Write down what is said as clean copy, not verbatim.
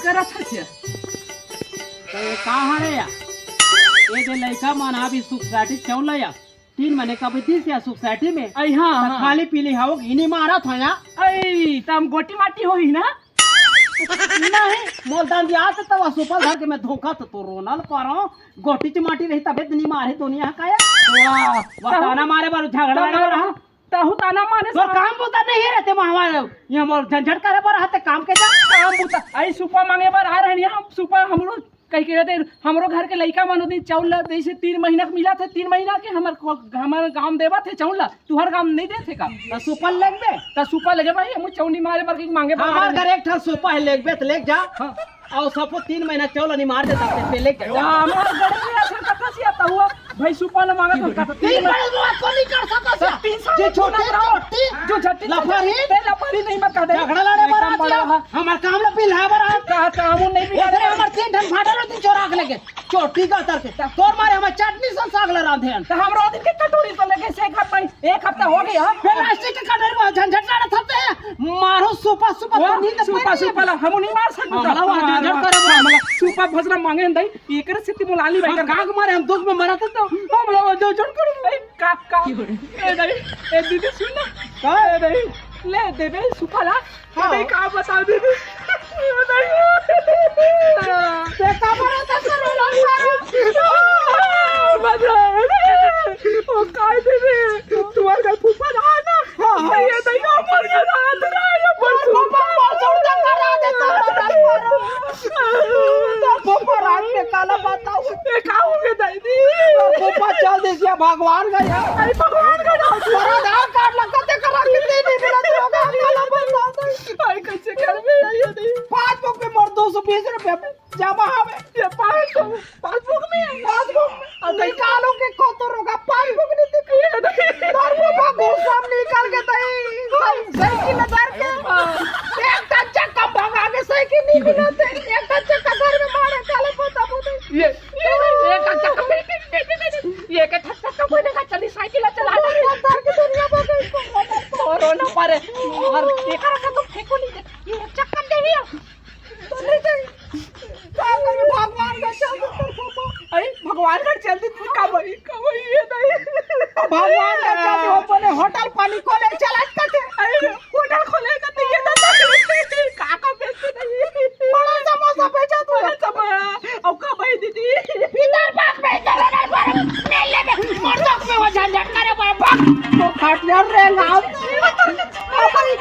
करत है तो कहाँ रे या ये जे लड़का मना भी सोसाइटी क्यों लाया 3 महीने का भी से सोसाइटी में आई हाँ खाली पीली हवा घिनी मारा था या आई तम गोटी माटी होई ना नहीं मोलदान दिया तो तवा सुपर घर के मैं धोखा तो रोनल करो गोटी च माटी रही तबे नहीं मारे दुनिया काया वाह बताना मारे बार झगड़ा रहा ताहू ताना माने तो काम बुता नहीं रहते हमारे ये मोर झंझट करे पर रहते काम के जा काम बुता आई सुपा मांगे बार आ रहनी हम सुपा हमरो कई कहते हमरो घर के लइका मनोदी चाउल जैसे 3 महीना के मिला थे 3 महीना के हमार गांव देवा थे चाउल तुहर गांव नहीं देथे का तो सुपर लगबे त सुपा लगे भाई हम चौनी मारे बार के मांगे हमार घर एक ठा सुपर है लगबे तो लेक जा और सबको 3 महीना चाउल नहीं मार देता पे लेक जा हमार घर में ऐसा कथा से आता हुआ भाई सुपा न मांगा तो 3 महीना को नहीं कर सकता जे छोटी जो झट्टी लफड़ी नहीं मत कर दे झगड़ा लड़े बड़ा हमार काम ला पिल है बड़ा का काम नहीं भी अरे हमार 3 ठन फाटल होती चोरा के लेके चोटी का उतर के तोर मारे हम चटनी से साग ला रांधे तो हमरो दिन के कटोरी तो लेके से एक हफ्ता हो गया प्लास्टिक के कटोरी में झंझट लड़ा थते मारो सुपा नींद सुपा हम नहीं मार सकते झंझट करे सुपा भजरा मांगे नहीं एकरे से तिमुलाली भाई का मारे हम दुख में मरत तो हम लोग जो जोड़ कर भाई का ए नहीं ए दीदी सुन ना का नहीं ले दे बे सुपा ला नहीं का बता दे दे ते का बड़ा था करो ला भजरा ओ काय दे बे तुम्हारे घर फूफा रहा ना ये नहीं मर गया ना पर फूफा छोड़ दे करा दे तो फूफा रात में काला बताओ ए का हो गया दादी फूफा चल दे भगवान गया अरे भगवान का बड़ा धार काट लगा ते करा कितने नहीं मिला होगा काला बता आई कैसे कर में ये नहीं 5 बुक में मोर 220 रुपए जमा हवे ये 5 बुक में अरे कालों के कोतो रोगा 5 बुक नहीं दिखे और फूफा गोसाम निकाल के दई साइकिल लगा के एक टच्चा कम भगा के साइकिल नहीं मिलते एक टच्चा का घर में मारे काला बता बोले ये एक टच्चा ये के ठक्का कोई नहीं चली साइकिल चला अंदर की दुनिया में गई कोरोना पर और ये करा तो फेंको नहीं दे ये चक्कर दे दिया तो नहीं दे भगवान का चल अरे भगवान का चलती थी का भाई ये नहीं भगवान का चल अपने होटल पानी खोले चला करते अरे होटल खोले का तो ये तो काका बेचते नहीं बड़ा समोसा बेचा तू अब का भाई दीदी इधर भाग में चला नहीं ले में मर्दक में वो झंझट करे भाग तो काट ले रे गांव का भाई